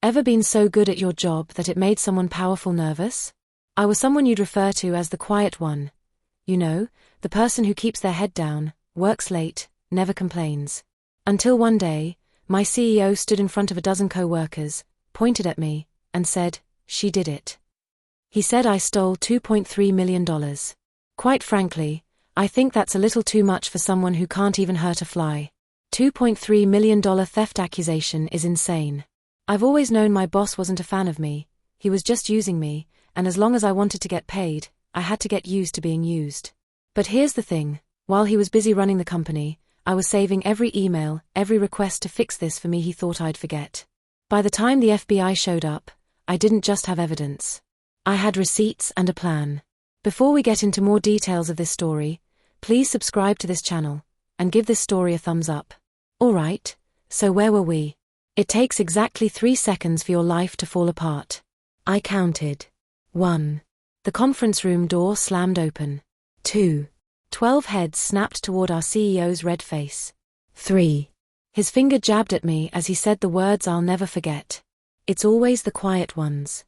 Ever been so good at your job that it made someone powerful nervous? I was someone you'd refer to as the quiet one. You know, the person who keeps their head down, works late, never complains. Until one day, my CEO stood in front of a dozen co-workers, pointed at me, and said, "She did it." He said I stole $2.3 million. Quite frankly, I think that's a little too much for someone who can't even hurt a fly. $2.3 million theft accusation is insane. I've always known my boss wasn't a fan of me, he was just using me, and as long as I wanted to get paid, I had to get used to being used. But here's the thing, while he was busy running the company, I was saving every email, every request to fix this for me he thought I'd forget. By the time the FBI showed up, I didn't just have evidence. I had receipts and a plan. Before we get into more details of this story, please subscribe to this channel, and give this story a thumbs up. Alright, so where were we? It takes exactly 3 seconds for your life to fall apart. I counted. 1. The conference room door slammed open. 2. 12 heads snapped toward our CEO's red face. 3. His finger jabbed at me as he said the words I'll never forget. "It's always the quiet ones."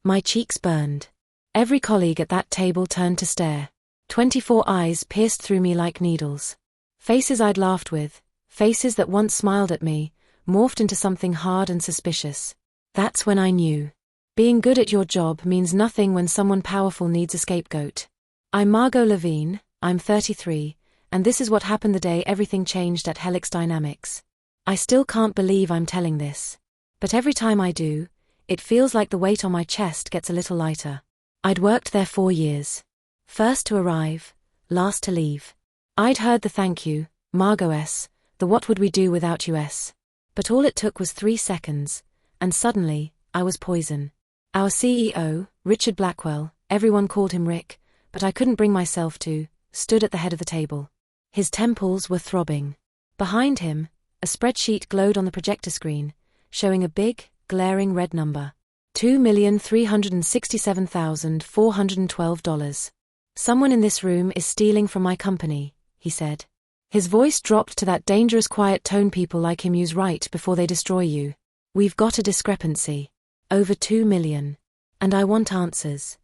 My cheeks burned. Every colleague at that table turned to stare. 24 eyes pierced through me like needles. Faces I'd laughed with, faces that once smiled at me, morphed into something hard and suspicious. That's when I knew. Being good at your job means nothing when someone powerful needs a scapegoat. I'm Margot Levine, I'm 33, and this is what happened the day everything changed at Helix Dynamics. I still can't believe I'm telling this. But every time I do, it feels like the weight on my chest gets a little lighter. I'd worked there 4 years. First to arrive, last to leave. I'd heard the thank you, Margot S., the what would we do without you S. But all it took was 3 seconds, and suddenly, I was poison. Our CEO, Richard Blackwell, everyone called him Rick, but I couldn't bring myself to, stood at the head of the table. His temples were throbbing. Behind him, a spreadsheet glowed on the projector screen, showing a big, glaring red number. $2,367,412. "Someone in this room is stealing from my company," he said. His voice dropped to that dangerous quiet tone people like him use right before they destroy you. "We've got a discrepancy. Over 2 million. And I want answers."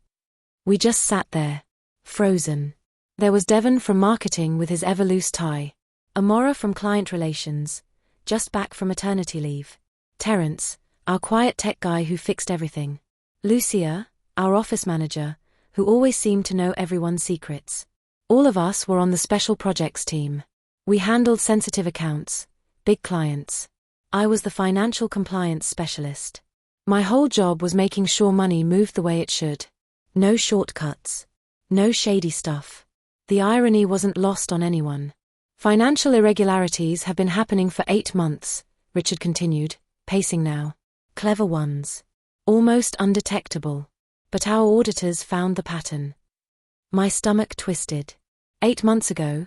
We just sat there. Frozen. There was Devon from marketing with his ever-loose tie. Amora from client relations, just back from maternity leave. Terrence, our quiet tech guy who fixed everything. Lucia, our office manager, who always seemed to know everyone's secrets. All of us were on the special projects team. We handled sensitive accounts, big clients. I was the financial compliance specialist. My whole job was making sure money moved the way it should. No shortcuts. No shady stuff. The irony wasn't lost on anyone. "Financial irregularities have been happening for 8 months, Richard continued, pacing now. Clever ones. Almost undetectable. But our auditors found the pattern." My stomach twisted. 8 months ago,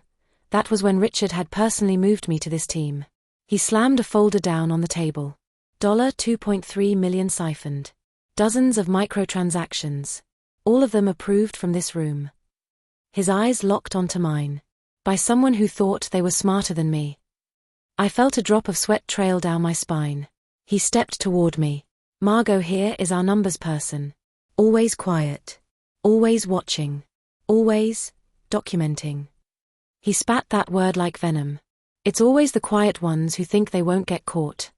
that was when Richard had personally moved me to this team. He slammed a folder down on the table. $2.3 million siphoned. Dozens of microtransactions. All of them approved from this room. His eyes locked onto mine. By someone who thought they were smarter than me. I felt a drop of sweat trail down my spine. He stepped toward me. "Margot here is our numbers person. Always quiet. Always watching. Always documenting." He spat that word like venom. "It's always the quiet ones who think they won't get caught."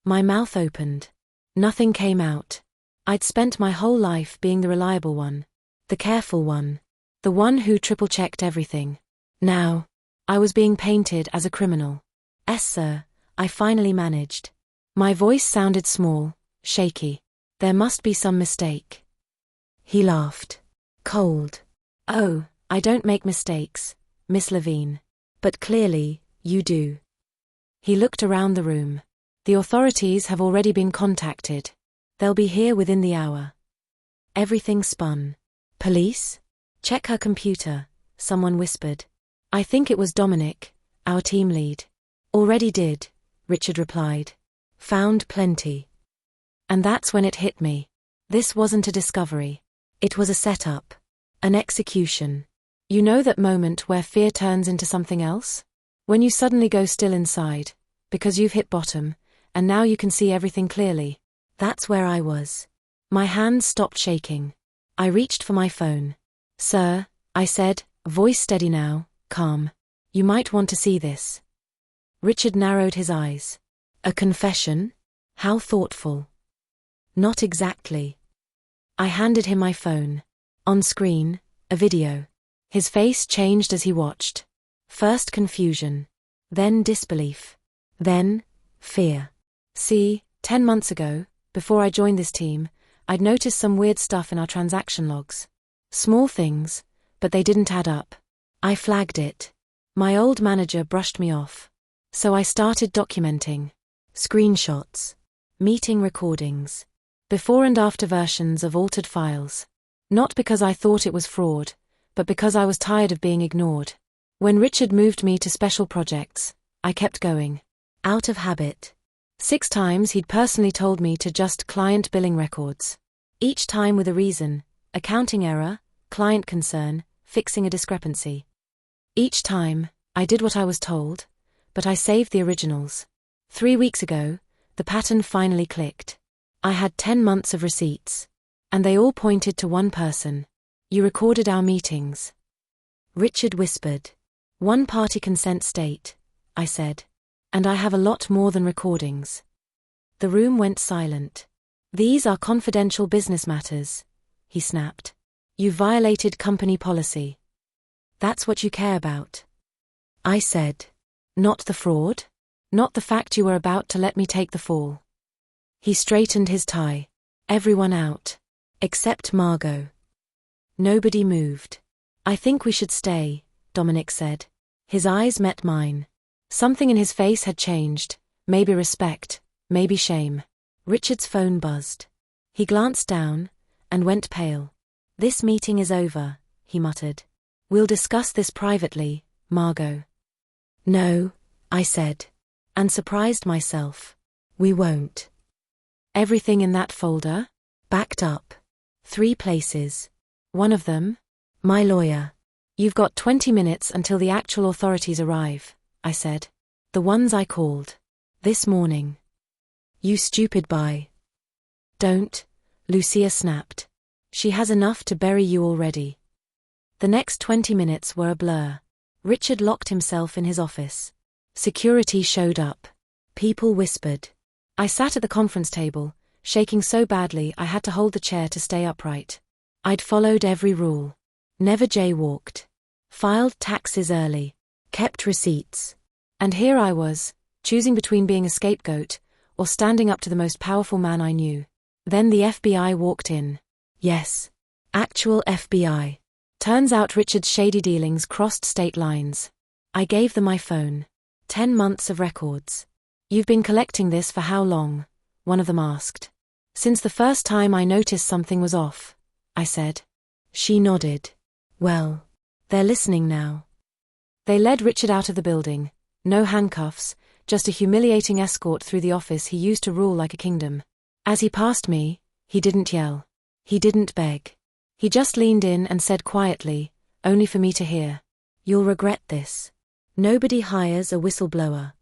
My mouth opened. Nothing came out. I'd spent my whole life being the reliable one. The careful one. The one who triple-checked everything. Now, I was being painted as a criminal. "Yes, sir," I finally managed. My voice sounded small, shaky. "There must be some mistake." He laughed. Cold. "Oh, I don't make mistakes, Miss Levine. But clearly, you do." He looked around the room. "The authorities have already been contacted. They'll be here within the hour." Everything spun. "Police? Check her computer," someone whispered. I think it was Dominic, our team lead. "Already did," Richard replied. "Found plenty." And that's when it hit me. This wasn't a discovery. It was a setup. An execution. You know that moment where fear turns into something else? When you suddenly go still inside, because you've hit bottom, and now you can see everything clearly. That's where I was. My hands stopped shaking. I reached for my phone. Sir, I said, voice steady now, calm. You might want to see this. Richard narrowed his eyes. A confession? How thoughtful. Not exactly. I handed him my phone. On screen, a video. His face changed as he watched. First confusion. Then disbelief. Then, fear. See, 10 months ago, before I joined this team, I'd noticed some weird stuff in our transaction logs. Small things, but they didn't add up. I flagged it. My old manager brushed me off. So I started documenting. Screenshots. Meeting recordings. Before and after versions of altered files. Not because I thought it was fraud, but because I was tired of being ignored. When Richard moved me to special projects, I kept going. Out of habit. 6 times he'd personally told me to just client billing records. Each time with a reason, accounting error, client concern, fixing a discrepancy. Each time, I did what I was told, but I saved the originals. 3 weeks ago, the pattern finally clicked. I had 10 months of receipts. And they all pointed to one person. You recorded our meetings. Richard whispered. One-party consent state, I said. And I have a lot more than recordings. The room went silent. These are confidential business matters, he snapped. You violated company policy. That's what you care about. I said. Not the fraud? Not the fact you were about to let me take the fall. He straightened his tie. Everyone out. Except Margot. Nobody moved. I think we should stay, Dominic said. His eyes met mine. Something in his face had changed, maybe respect, maybe shame. Richard's phone buzzed. He glanced down, and went pale. This meeting is over, he muttered. We'll discuss this privately, Margot. No, I said. And surprised myself. We won't. Everything in that folder? Backed up. 3 places. One of them? My lawyer. You've got 20 minutes until the actual authorities arrive, I said. The ones I called. This morning. You stupid bye. Don't, Lucia snapped. She has enough to bury you already. The next 20 minutes were a blur. Richard locked himself in his office. Security showed up. People whispered. I sat at the conference table, shaking so badly I had to hold the chair to stay upright. I'd followed every rule. Never jaywalked. Filed taxes early. Kept receipts. And here I was, choosing between being a scapegoat or standing up to the most powerful man I knew. Then the FBI walked in. Yes. Actual FBI. Turns out Richard's shady dealings crossed state lines. I gave them my phone. 10 months of records. You've been collecting this for how long? One of them asked. Since the first time I noticed something was off, I said. She nodded. Well, they're listening now. They led Richard out of the building. No handcuffs, just a humiliating escort through the office he used to rule like a kingdom. As he passed me, he didn't yell. He didn't beg. He just leaned in and said quietly, only for me to hear. You'll regret this. Nobody hires a whistleblower.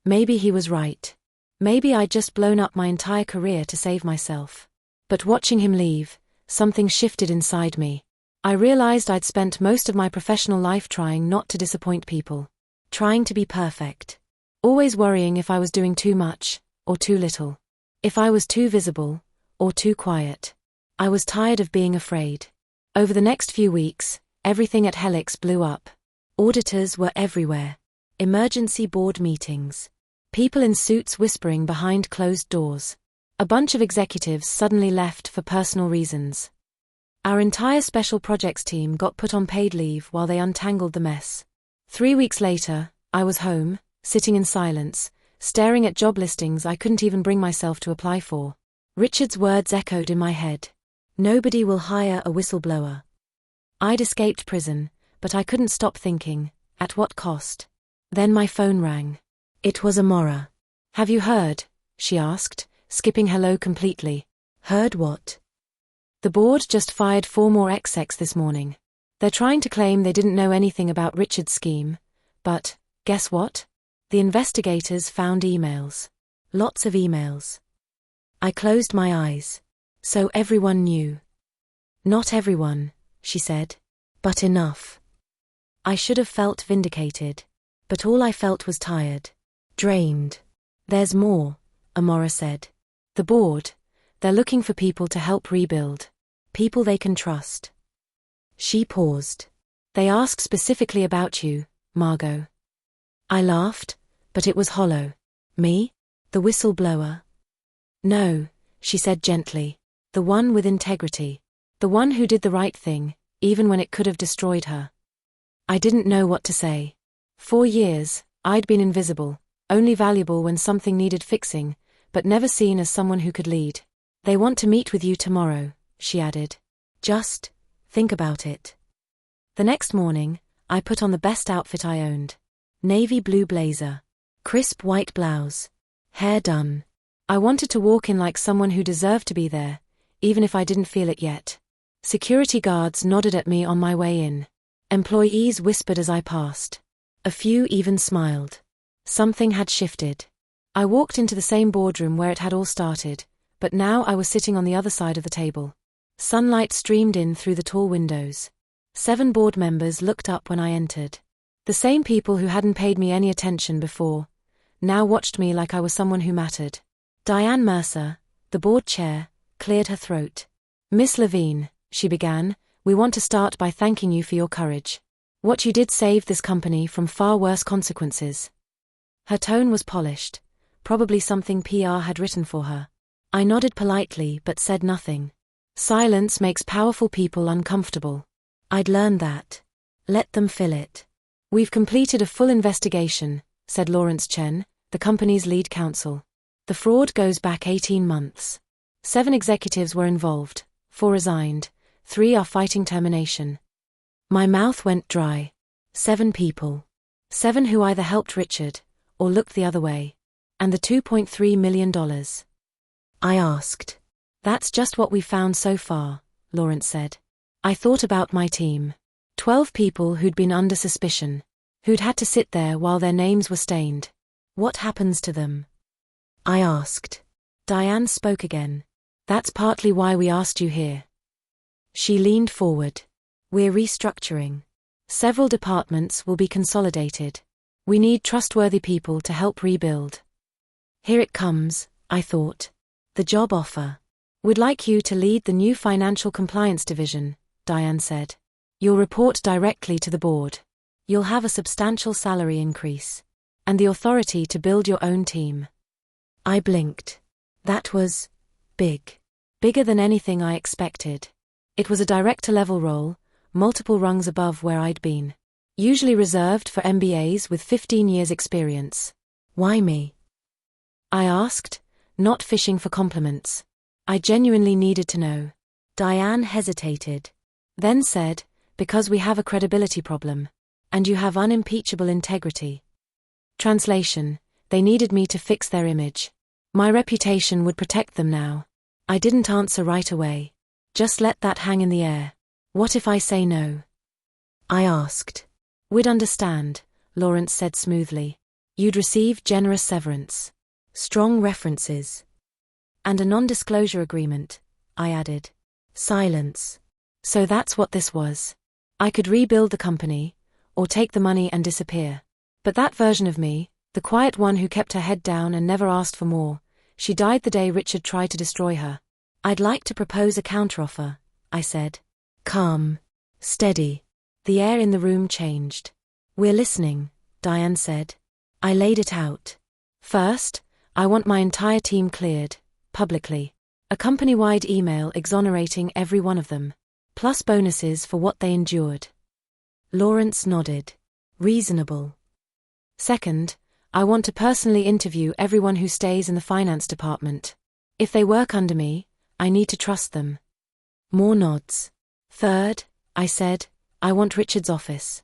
Maybe he was right. Maybe I'd just blown up my entire career to save myself. But watching him leave, something shifted inside me. I realized I'd spent most of my professional life trying not to disappoint people. Trying to be perfect. Always worrying if I was doing too much, or too little. If I was too visible, or too quiet. I was tired of being afraid. Over the next few weeks, everything at Helix blew up. Auditors were everywhere. Emergency board meetings. People in suits whispering behind closed doors. A bunch of executives suddenly left for personal reasons. Our entire special projects team got put on paid leave while they untangled the mess. 3 weeks later, I was home, sitting in silence, staring at job listings I couldn't even bring myself to apply for. Richard's words echoed in my head. Nobody will hire a whistleblower. I'd escaped prison, but I couldn't stop thinking, at what cost? Then my phone rang. It was Amora. Have you heard? She asked, skipping hello completely. Heard what? The board just fired 4 more execs this morning. They're trying to claim they didn't know anything about Richard's scheme, but, guess what? The investigators found emails. Lots of emails. I closed my eyes. So everyone knew. Not everyone, she said. But enough. I should have felt vindicated. But all I felt was tired. Drained. There's more, Amora said. The board, they're looking for people to help rebuild. People they can trust. She paused. They asked specifically about you, Margot. I laughed, but it was hollow. Me? The whistleblower? No, she said gently. The one with integrity. The one who did the right thing, even when it could have destroyed her. I didn't know what to say. 4 years, I'd been invisible, only valuable when something needed fixing, but never seen as someone who could lead. They want to meet with you tomorrow, she added. Just think about it. The next morning, I put on the best outfit I owned. Navy blue blazer. Crisp white blouse. Hair done. I wanted to walk in like someone who deserved to be there, even if I didn't feel it yet. Security guards nodded at me on my way in. Employees whispered as I passed. A few even smiled. Something had shifted. I walked into the same boardroom where it had all started, but now I was sitting on the other side of the table. Sunlight streamed in through the tall windows. 7 board members looked up when I entered. The same people who hadn't paid me any attention before, now watched me like I was someone who mattered. Diane Mercer, the board chair, cleared her throat. Miss Levine, she began, we want to start by thanking you for your courage. What you did saved this company from far worse consequences. Her tone was polished, probably something PR had written for her. I nodded politely but said nothing. Silence makes powerful people uncomfortable. I'd learned that. Let them fill it. We've completed a full investigation, said Lawrence Chen, the company's lead counsel. The fraud goes back 18 months. 7 executives were involved, 4 resigned, 3 are fighting termination. My mouth went dry. 7 people. 7 who either helped Richard, or looked the other way. And the $2.3 million. I asked. That's just what we found so far, Lawrence said. I thought about my team. 12 people who'd been under suspicion. Who'd had to sit there while their names were stained. What happens to them? I asked. Diane spoke again. That's partly why we asked you here. She leaned forward. We're restructuring. Several departments will be consolidated. We need trustworthy people to help rebuild. Here it comes, I thought. The job offer. We'd like you to lead the new financial compliance division, Diane said. You'll report directly to the board. You'll have a substantial salary increase. And the authority to build your own team. I blinked. That was big. Bigger than anything I expected. It was a director-level role, multiple rungs above where I'd been. Usually reserved for MBAs with 15 years experience. Why me? I asked, not fishing for compliments. I genuinely needed to know. Diane hesitated. Then said, because we have a credibility problem. And you have unimpeachable integrity. Translation, they needed me to fix their image. My reputation would protect them now. I didn't answer right away. Just let that hang in the air. What if I say no? I asked. We'd understand, Lawrence said smoothly. You'd receive generous severance. Strong references. And a non-disclosure agreement, I added. Silence. So that's what this was. I could rebuild the company, or take the money and disappear. But that version of me, the quiet one who kept her head down and never asked for more, she died the day Richard tried to destroy her. I'd like to propose a counteroffer, I said. Calm. Steady. The air in the room changed. We're listening, Diane said. I laid it out. First, I want my entire team cleared, publicly. A company-wide email exonerating every one of them. Plus bonuses for what they endured. Lawrence nodded. Reasonable. Second, I want to personally interview everyone who stays in the finance department. If they work under me, I need to trust them. More nods. Third, I said, I want Richard's office.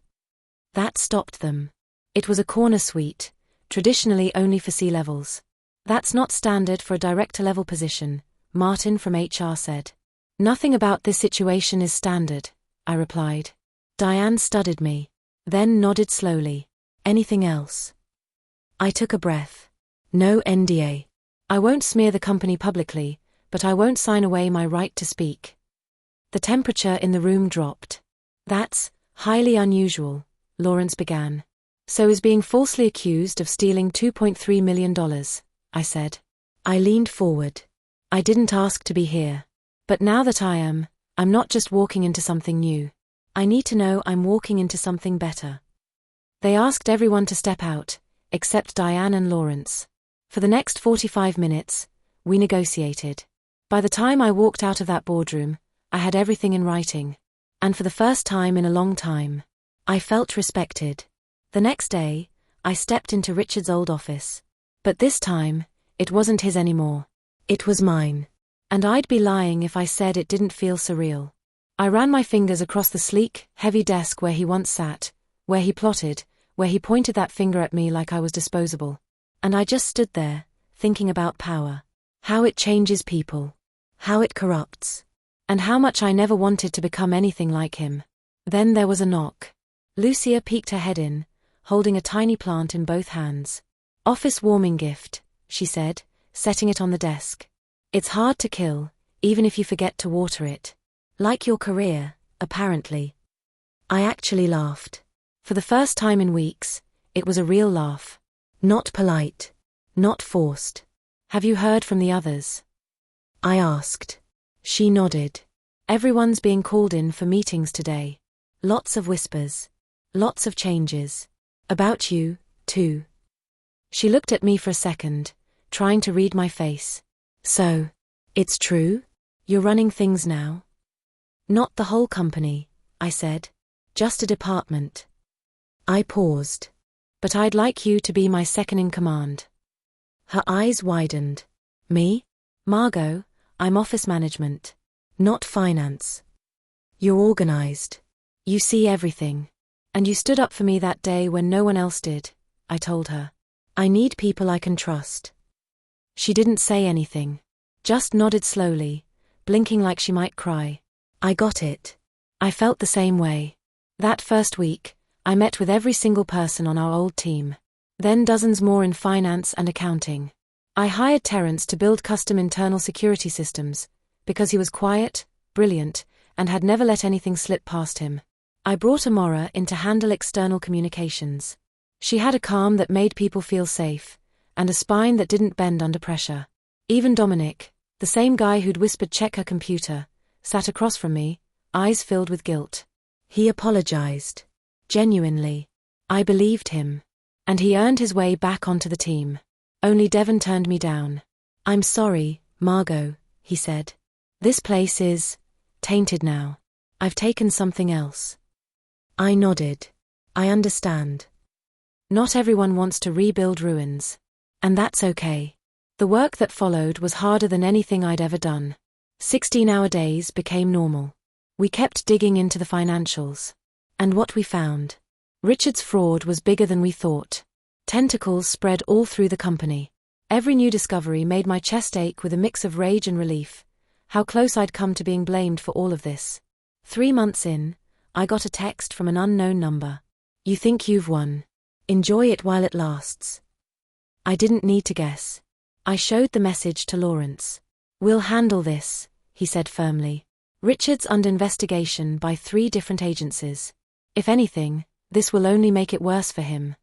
That stopped them. It was a corner suite, traditionally only for C-levels. That's not standard for a director-level position, Martin from HR said. Nothing about this situation is standard, I replied. Diane studied me, then nodded slowly. Anything else? I took a breath. No NDA. I won't smear the company publicly, but I won't sign away my right to speak. The temperature in the room dropped. That's highly unusual, Lawrence began. So is being falsely accused of stealing $2.3 million, I said. I leaned forward. I didn't ask to be here. But now that I'm not just walking into something new. I need to know I'm walking into something better. They asked everyone to step out, except Diane and Lawrence. For the next 45 minutes, we negotiated. By the time I walked out of that boardroom, I had everything in writing. And for the first time in a long time, I felt respected. The next day, I stepped into Richard's old office. But this time, it wasn't his anymore. It was mine. And I'd be lying if I said it didn't feel surreal. I ran my fingers across the sleek, heavy desk where he once sat, where he plotted, where he pointed that finger at me like I was disposable. And I just stood there, thinking about power. How it changes people. How it corrupts. And how much I never wanted to become anything like him. Then there was a knock. Lucia peeked her head in, holding a tiny plant in both hands. Office warming gift, she said, setting it on the desk. It's hard to kill, even if you forget to water it. Like your career, apparently. I actually laughed. For the first time in weeks, it was a real laugh. Not polite. Not forced. Have you heard from the others? I asked. She nodded. Everyone's being called in for meetings today. Lots of whispers. Lots of changes. About you, too. She looked at me for a second, trying to read my face. So, it's true? You're running things now? Not the whole company, I said. Just a department. I paused. But I'd like you to be my second in command. Her eyes widened. Me? Margot, I'm office management. Not finance. You're organized. You see everything. And you stood up for me that day when no one else did, I told her. I need people I can trust. She didn't say anything. Just nodded slowly, blinking like she might cry. I got it. I felt the same way. That first week, I met with every single person on our old team. Then dozens more in finance and accounting. I hired Terrence to build custom internal security systems, because he was quiet, brilliant, and had never let anything slip past him. I brought Amora in to handle external communications. She had a calm that made people feel safe, and a spine that didn't bend under pressure. Even Dominic, the same guy who'd whispered check her computer, sat across from me, eyes filled with guilt. He apologized. Genuinely. I believed him. And he earned his way back onto the team. Only Devon turned me down. I'm sorry, Margot, he said. This place is tainted now. I've taken something else. I nodded. I understand. Not everyone wants to rebuild ruins. And that's okay. The work that followed was harder than anything I'd ever done. 16-hour days became normal. We kept digging into the financials. And what we found? Richard's fraud was bigger than we thought. Tentacles spread all through the company. Every new discovery made my chest ache with a mix of rage and relief. How close I'd come to being blamed for all of this. 3 months in, I got a text from an unknown number. You think you've won. Enjoy it while it lasts. I didn't need to guess. I showed the message to Lawrence. We'll handle this, he said firmly. Richard's under investigation by 3 different agencies. If anything, this will only make it worse for him.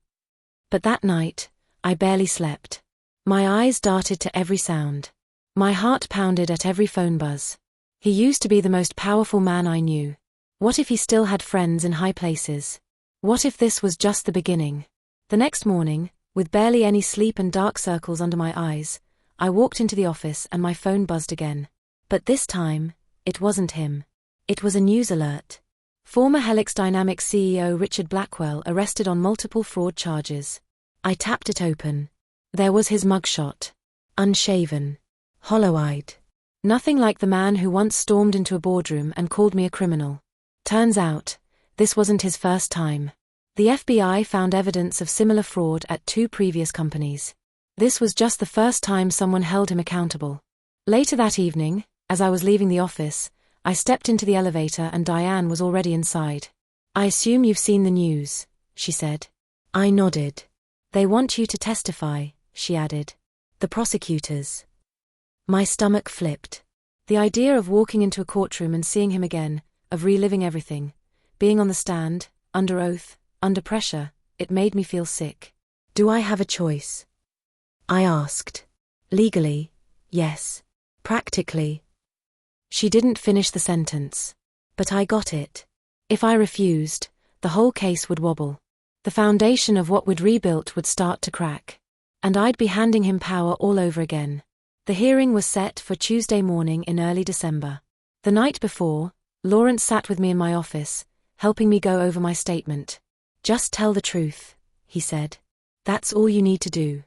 But that night, I barely slept. My eyes darted to every sound. My heart pounded at every phone buzz. He used to be the most powerful man I knew. What if he still had friends in high places? What if this was just the beginning? The next morning, with barely any sleep and dark circles under my eyes, I walked into the office and my phone buzzed again. But this time, it wasn't him. It was a news alert. Former Helix Dynamics CEO Richard Blackwell arrested on multiple fraud charges. I tapped it open. There was his mugshot. Unshaven. Hollow-eyed. Nothing like the man who once stormed into a boardroom and called me a criminal. Turns out, this wasn't his first time. The FBI found evidence of similar fraud at 2 previous companies. This was just the first time someone held him accountable. Later that evening, as I was leaving the office, I stepped into the elevator and Diane was already inside. I assume you've seen the news, she said. I nodded. They want you to testify, she added. The prosecutors. My stomach flipped. The idea of walking into a courtroom and seeing him again, of reliving everything, being on the stand, under oath, under pressure, it made me feel sick. Do I have a choice? I asked. Legally, yes. Practically. She didn't finish the sentence. But I got it. If I refused, the whole case would wobble. The foundation of what we'd rebuilt would start to crack. And I'd be handing him power all over again. The hearing was set for Tuesday morning in early December. The night before, Lawrence sat with me in my office, helping me go over my statement. Just tell the truth, he said. That's all you need to do.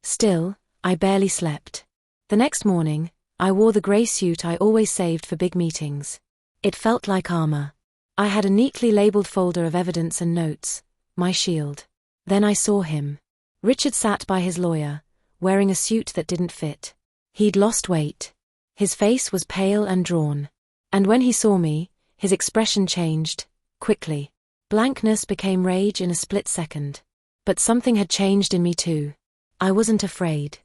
Still, I barely slept. The next morning, I wore the grey suit I always saved for big meetings. It felt like armor. I had a neatly labeled folder of evidence and notes, my shield. Then I saw him. Richard sat by his lawyer, wearing a suit that didn't fit. He'd lost weight. His face was pale and drawn. And when he saw me, his expression changed, quickly. Blankness became rage in a split second. But something had changed in me too. I wasn't afraid.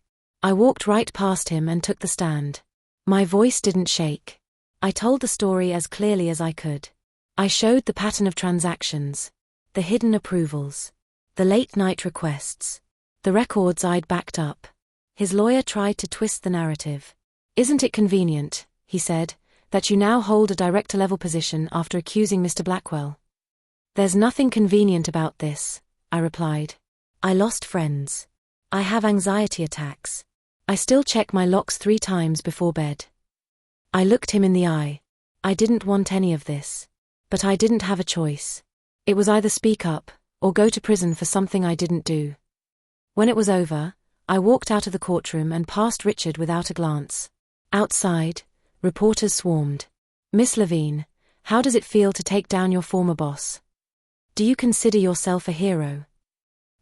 I walked right past him and took the stand. My voice didn't shake. I told the story as clearly as I could. I showed the pattern of transactions, the hidden approvals, the late-night requests, the records I'd backed up. His lawyer tried to twist the narrative. Isn't it convenient, he said, that you now hold a director-level position after accusing Mr. Blackwell? There's nothing convenient about this, I replied. I lost friends. I have anxiety attacks. I still check my locks 3 times before bed. I looked him in the eye. I didn't want any of this. But I didn't have a choice. It was either speak up, or go to prison for something I didn't do. When it was over, I walked out of the courtroom and past Richard without a glance. Outside, reporters swarmed. Miss Levine, how does it feel to take down your former boss? Do you consider yourself a hero?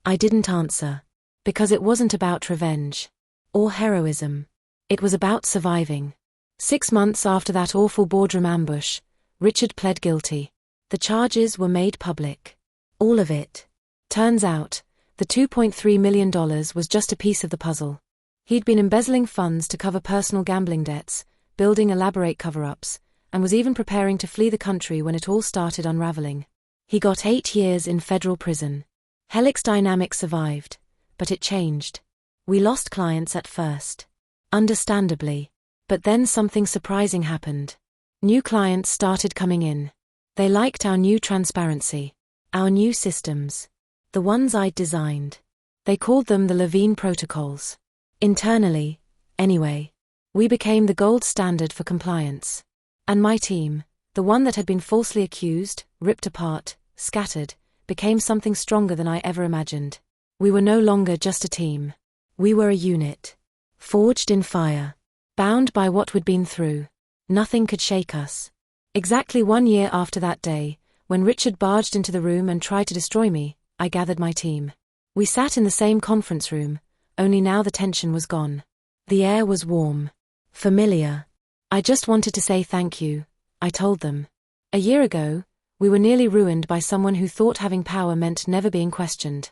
I didn't answer. Because it wasn't about revenge. Or heroism. It was about surviving. 6 months after that awful boardroom ambush, Richard pled guilty. The charges were made public. All of it. Turns out, the $2.3 million was just a piece of the puzzle. He'd been embezzling funds to cover personal gambling debts, building elaborate cover-ups, and was even preparing to flee the country when it all started unraveling. He got 8 years in federal prison. Helix Dynamics survived, but it changed. We lost clients at first. Understandably. But then something surprising happened. New clients started coming in. They liked our new transparency. Our new systems. The ones I'd designed. They called them the Levine Protocols. Internally, anyway. We became the gold standard for compliance. And my team, the one that had been falsely accused, ripped apart, scattered, became something stronger than I ever imagined. We were no longer just a team. We were a unit. Forged in fire. Bound by what we'd been through. Nothing could shake us. Exactly 1 year after that day, when Richard barged into the room and tried to destroy me, I gathered my team. We sat in the same conference room, only now the tension was gone. The air was warm. Familiar. I just wanted to say thank you, I told them. A year ago, we were nearly ruined by someone who thought having power meant never being questioned.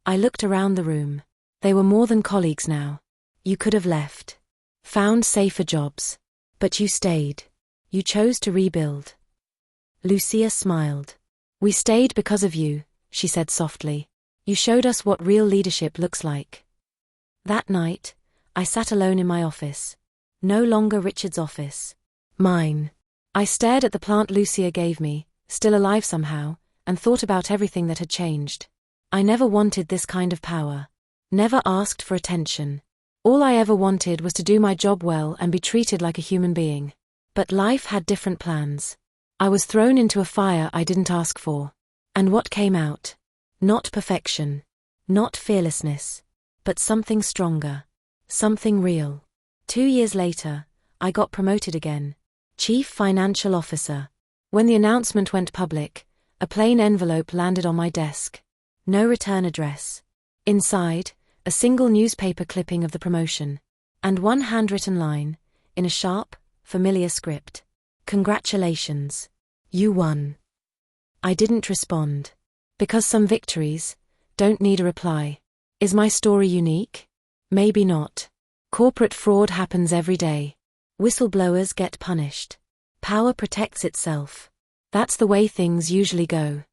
I looked around the room. They were more than colleagues now. You could have left. Found safer jobs. But you stayed. You chose to rebuild. Lucia smiled. We stayed because of you, she said softly. You showed us what real leadership looks like. That night, I sat alone in my office. No longer Richard's office. Mine. I stared at the plant Lucia gave me, still alive somehow, and thought about everything that had changed. I never wanted this kind of power. Never asked for attention. All I ever wanted was to do my job well and be treated like a human being. But life had different plans. I was thrown into a fire I didn't ask for. And what came out? Not perfection. Not fearlessness. But something stronger. Something real. 2 years later, I got promoted again. Chief Financial Officer. When the announcement went public, a plain envelope landed on my desk. No return address. Inside, a single newspaper clipping of the promotion. And one handwritten line, in a sharp, familiar script. Congratulations. You won. I didn't respond. Because some victories don't need a reply. Is my story unique? Maybe not. Corporate fraud happens every day. Whistleblowers get punished. Power protects itself. That's the way things usually go.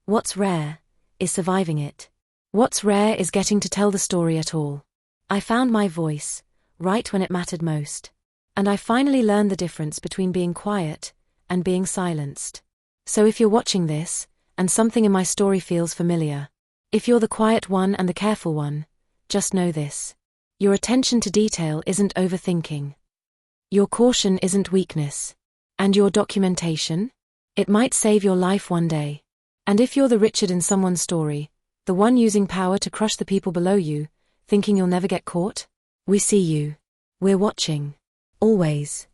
What's rare is surviving it. What's rare is getting to tell the story at all. I found my voice, right when it mattered most. And I finally learned the difference between being quiet and being silenced. So if you're watching this, and something in my story feels familiar, if you're the quiet one and the careful one, just know this. Your attention to detail isn't overthinking. Your caution isn't weakness. And your documentation? It might save your life one day. And if you're the Richard in someone's story, the one using power to crush the people below you, thinking you'll never get caught, we see you. We're watching. Always.